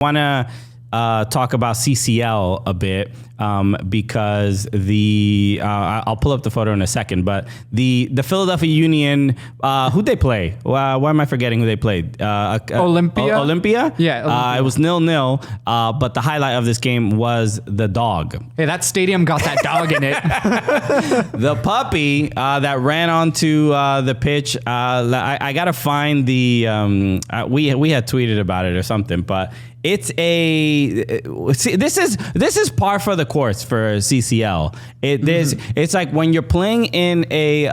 want to talk about CCL a bit because I'll pull up the photo in a second, but the Philadelphia Union, who'd they play? Why am I forgetting who they played? Olympia? Yeah. Olympia. It was 0-0, but the highlight of this game was the dog. Hey, that stadium got that dog in it. The puppy that ran onto the pitch. I got to find the, we had tweeted about it or something, but it's this is par for the course for CCL. It's like when you're playing in a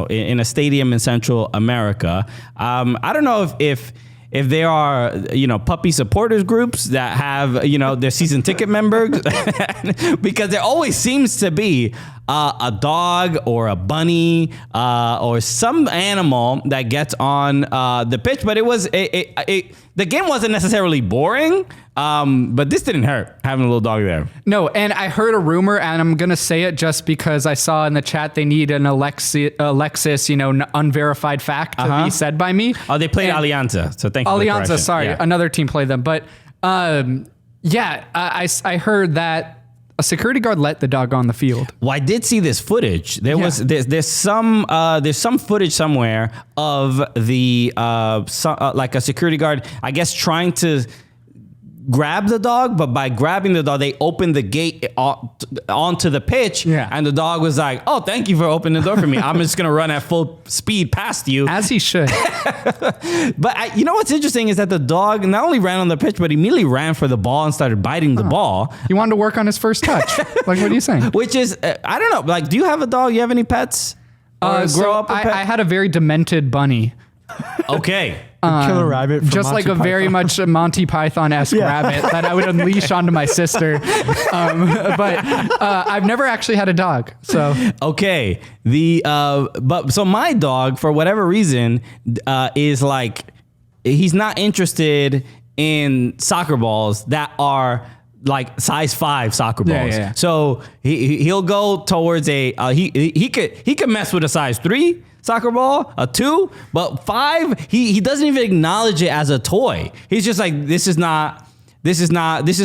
in a stadium in Central America. I don't know if there are, puppy supporters groups that have, their season ticket members, because there always seems to be a dog or a bunny or some animal that gets on the pitch. But the game wasn't necessarily boring, but this didn't hurt, having a little dog there. No, and I heard a rumor, and I'm going to say it just because I saw in the chat they need an Alexis, unverified fact to be said by me. Oh, they played Alianza, so thank you. Alianza, sorry. Yeah. Another team played them. But I heard that a security guard let the dog on the field. Well, I did see this footage. There's some footage somewhere of the like a security guard, I guess, trying to grab the dog, but by grabbing the dog, they opened the gate onto the pitch, and the dog was like, "Oh, thank you for opening the door for me. I'm just gonna run at full speed past you," as he should. But you know what's interesting is that the dog not only ran on the pitch, but immediately ran for the ball and started biting the ball. He wanted to work on his first touch. Like, what are you saying? Which is, I don't know. Like, do you have a dog? You have any pets? Grow up with pets? I had a very demented bunny. Okay. Killer rabbit, just like a very much Monty Python-esque rabbit that I would unleash onto my sister. But I've never actually had a dog. So okay, so my dog, for whatever reason, is like, he's not interested in soccer balls that are like size 5 soccer balls. Yeah. So he'll go towards he could mess with a size 3 soccer ball, a 2, but 5, he doesn't even acknowledge it as a toy. He's just like, this is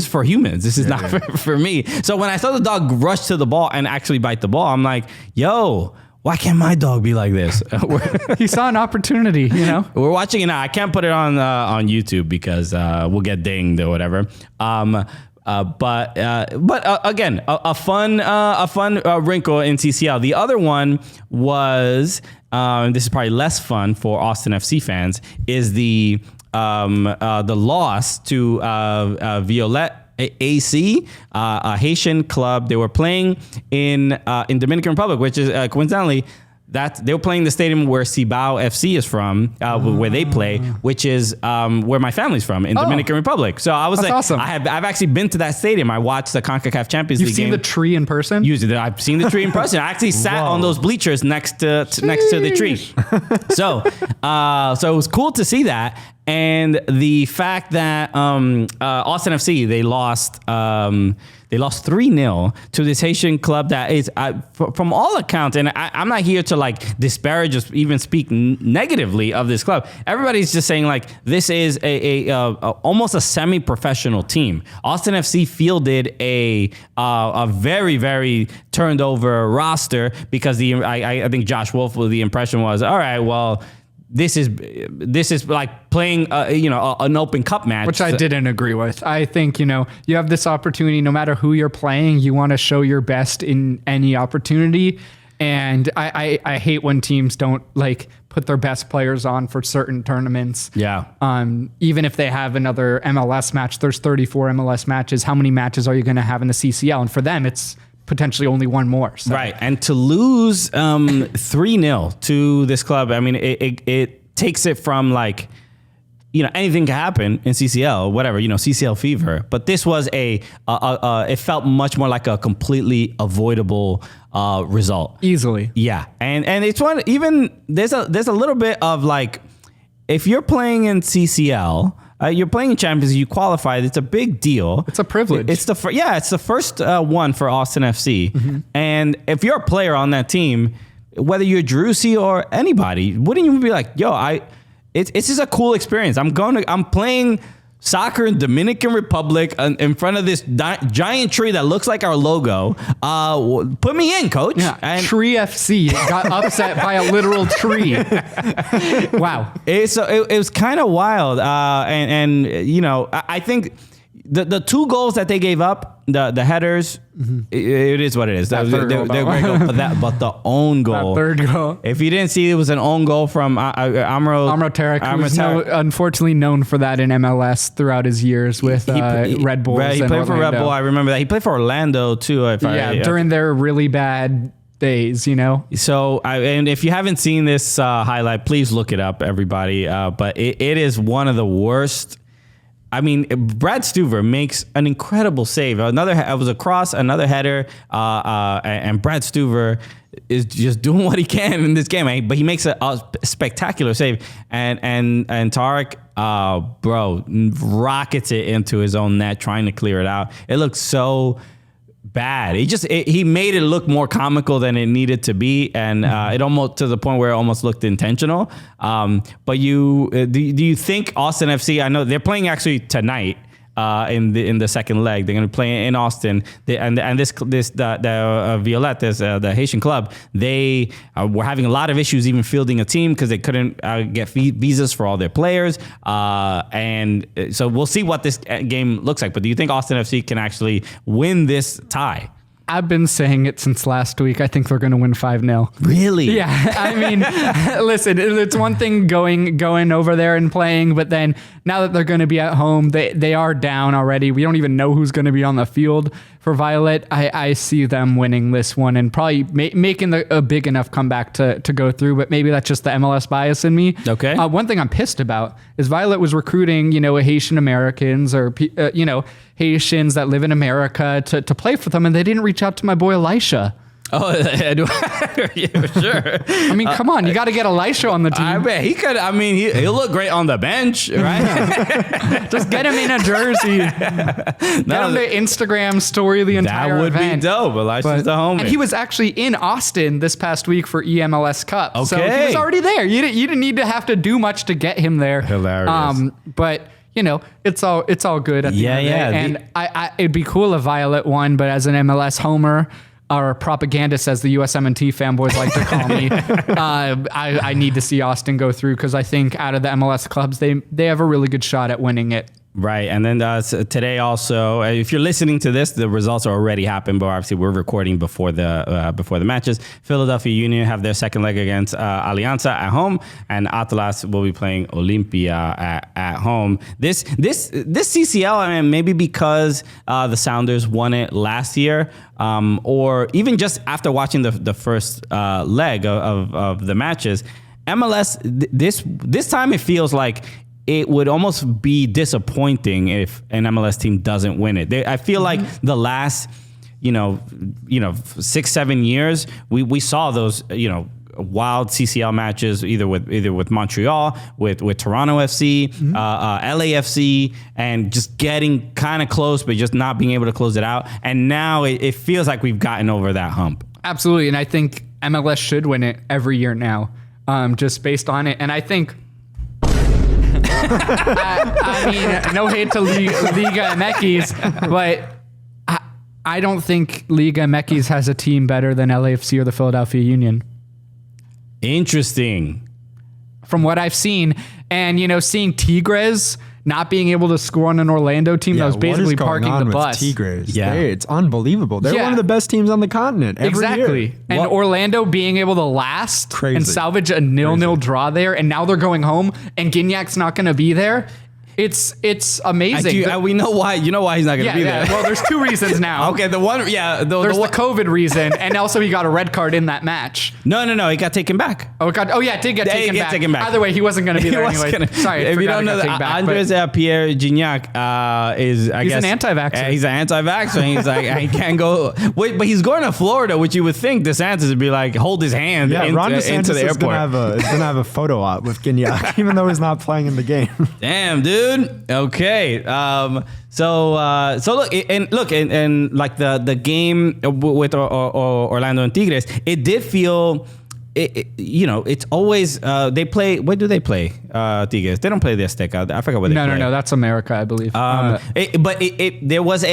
for humans. This is not for me. So when I saw the dog rush to the ball and actually bite the ball, I'm like, yo, why can't my dog be like this? He saw an opportunity, We're watching it now. I can't put it on YouTube because we'll get dinged or whatever. But again, a fun wrinkle in CCL. The other one was, this is probably less fun for Austin FC fans, is the loss to Violet AC, a Haitian club. They were playing in Dominican Republic, which is coincidentally, that they were playing the stadium where Cibao FC is from, where they play, which is where my family's from, in Dominican Republic. So I was like, awesome. I've actually been to that stadium. I watched the CONCACAF Champions League game. You've seen the tree in person? I've seen the tree in person. I actually sat on those bleachers next to the tree. So it was cool to see that. And the fact that Austin FC, they lost 3-0 to this Haitian club that is, from all accounts, and I'm not here to like disparage or even speak negatively of this club. Everybody's just saying like this is a almost a semi-professional team. Austin FC fielded a very, very turned over roster because I think Josh Wolf, the impression was, all right, well, this is like playing an Open Cup match, which I didn't agree with. I think you have this opportunity, no matter who you're playing, you want to show your best in any opportunity. And I hate when teams don't like put their best players on for certain tournaments. Yeah. Even if they have another MLS match, there's 34 MLS matches. How many matches are you going to have in the CCL? And for them, it's potentially only one more. So. Right. And to lose 3-0 to this club, I mean, it takes it from like, anything can happen in CCL, whatever, CCL fever. But this was it felt much more like a completely avoidable result. Easily. Yeah. And it's one, even there's a little bit of like, if you're playing in CCL, you're playing in Champions League, you qualified. It's a big deal. It's a privilege. It's the first one for Austin FC. Mm-hmm. And if you're a player on that team, whether you're Drusi or anybody, wouldn't you be like, yo, it's just a cool experience. I'm playing soccer in Dominican Republic in front of this giant tree that looks like our logo. Put me in, coach. Yeah. And Tree FC got upset by a literal tree. Wow. It was kind of wild. And you know, I think the 2 goals that they gave up, the headers, it is what it is. They're great goal, but the own goal. That third goal. If you didn't see, it was an own goal from Amro Tarek, who's unfortunately known for that in MLS throughout his years with Red Bulls. He played for Red Bull. I remember that. He played for Orlando too. During their really bad days, you know. So, and if you haven't seen this highlight, please look it up, everybody. But it is one of the worst. I mean, Brad Stuver makes an incredible save. It was a cross, another header, and Brad Stuver is just doing what he can in this game. But he makes a spectacular save, and Tarek, rockets it into his own net, trying to clear it out. It looks so bad. He made it look more comical than it needed to be, and it almost to the point where it almost looked intentional. But do you think Austin FC? I know they're playing actually tonight. In the second leg, they're going to play in Austin. And the Violet, the Haitian club, they were having a lot of issues even fielding a team because they couldn't get visas for all their players. And so we'll see what this game looks like. But do you think Austin FC can actually win this tie? I've been saying it since last week. I think they're going to win 5-0. Really? Yeah. I mean, listen, it's one thing going over there and playing, but then now that they're going to be at home, they are down already. We don't even know who's going to be on the field for Violet. I see them winning this one and probably making a big enough comeback to go through, but maybe that's just the MLS bias in me. Okay. One thing I'm pissed about is Violet was recruiting, Haitian Americans or, Haitians that live in America to play for them, and they didn't reach out to my boy Elisha. Oh, yeah, sure. I mean, come on, you got to get Elisha on the team. I bet he could. I mean, he'll look great on the bench, right? Just get him in a jersey. Get him to Instagram story the entire event. That would be dope. Elisha's the homie. And he was actually in Austin this past week for EMLS Cup. Okay. So he was already there. You didn't need to have to do much to get him there. Hilarious. But it's all good at the end of the day. And it'd be cool if Violet won, but as an MLS homer, or propagandist, as the USMNT fanboys like to call me, I need to see Austin go through because I think out of the MLS clubs, they have a really good shot at winning it. Right. And then today also, if you're listening to this, the results are already happened, but obviously we're recording before the matches. Philadelphia Union have their second leg against Alianza at home, and Atlas will be playing Olimpia at home. This CCL, I mean, maybe because the Sounders won it last year, or even just after watching the first leg of the matches, MLS, this time it feels like it would almost be disappointing if an MLS team doesn't win it. I feel like the last, 6-7 years, we saw those, wild CCL matches either with Montreal, with Toronto FC, LAFC, and just getting kind of close, but just not being able to close it out. And now it feels like we've gotten over that hump. Absolutely, and I think MLS should win it every year now, just based on it. And I think. I mean, no hate to Liga MX, but I don't think Liga MX has a team better than LAFC or the Philadelphia Union. Interesting. From what I've seen, and seeing Tigres not being able to score on an Orlando team that was basically parking the bus. Tigres? It's unbelievable. They're one of the best teams on the continent every year. And Orlando being able to last and salvage a 0-0 draw there, and now they're going home, and Guignac's not going to be there. It's amazing. We know why. You know why he's not going to be there. Well, there's two reasons now. Okay, the one, there's the COVID reason, and also he got a red card in that match. No, he got taken back. Oh, God. Oh, yeah, it did get taken back. Either way, he wasn't going to be there anyway. Sorry, if you don't know that, Andres Pierre Gignac he's an anti-vaxxer. He's an anti-vaxxer. And he's like, he can't go. Wait, but he's going to Florida, which you would think DeSantis would be like, hold his hand into the airport. Is going to have a photo op with Gignac, even though he's not playing in the game. Damn, dude. Okay. So look, and like the game with Orlando and Tigres, it did feel it's always they play. What do they play? Tigres. They don't play the Azteca. I forgot what they play. No. That's America, I believe. There was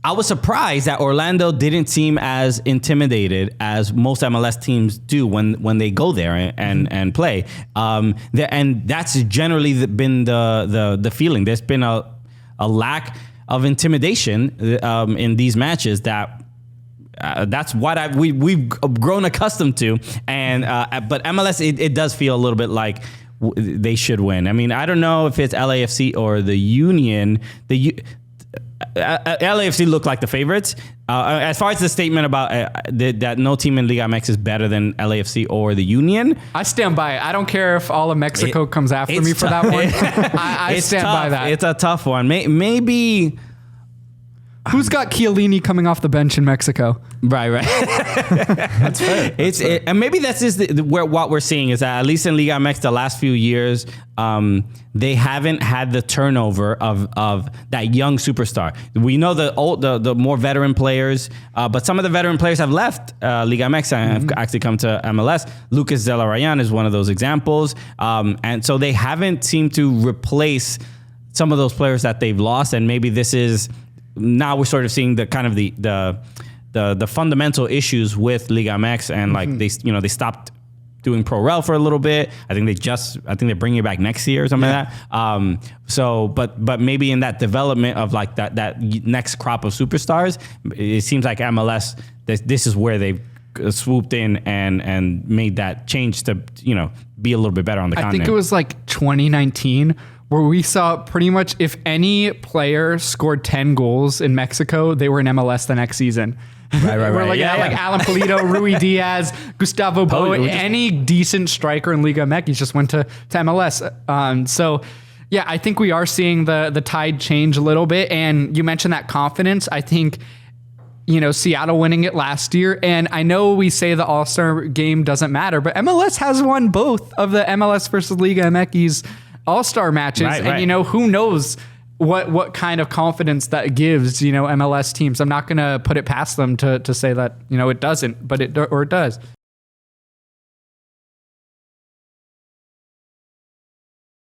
I was surprised that Orlando didn't seem as intimidated as most MLS teams do when they go there and play. And that's generally been the feeling. There's been a lack of intimidation in these matches that's what we've grown accustomed to. But MLS, it does feel a little bit like they should win. I mean, I don't know if it's LAFC or the Union. LAFC look like the favorites. As far as the statement about that no team in Liga MX is better than LAFC or the Union, I stand by it. I don't care if all of Mexico comes after me for that one. I stand by that. It's a tough one. Maybe. Who's got Chiellini coming off the bench in Mexico? Right. That's fair. And maybe that's just what we're seeing is that at least in Liga MX the last few years, they haven't had the turnover of that young superstar. We know the more veteran players, but some of the veteran players have left Liga MX and have actually come to MLS. Lucas De La Rayan is one of those examples, and so they haven't seemed to replace some of those players that they've lost. And maybe this is. Now we're sort of seeing the kind of the fundamental issues with Liga MX, and like they stopped doing Pro Rel for a little bit. I think they're bringing it back next year or something like that. But maybe in that development of like that next crop of superstars, it seems like MLS this is where they've swooped in and made that change to be a little bit better on the continent. I think it was like 2019. Where we saw pretty much if any player scored 10 goals in Mexico, they were in MLS the next season. Right. Like Alan Pulido, Rui Diaz, Gustavo Bo, any decent striker in Liga MX just went to MLS. So, yeah, I think we are seeing the tide change a little bit. And you mentioned that confidence. I think, Seattle winning it last year. And I know we say the All-Star game doesn't matter, but MLS has won both of the MLS versus Liga MX's All-Star matches, and who knows what kind of confidence that gives MLS teams. I'm not going to put it past them to say that it doesn't, but it does.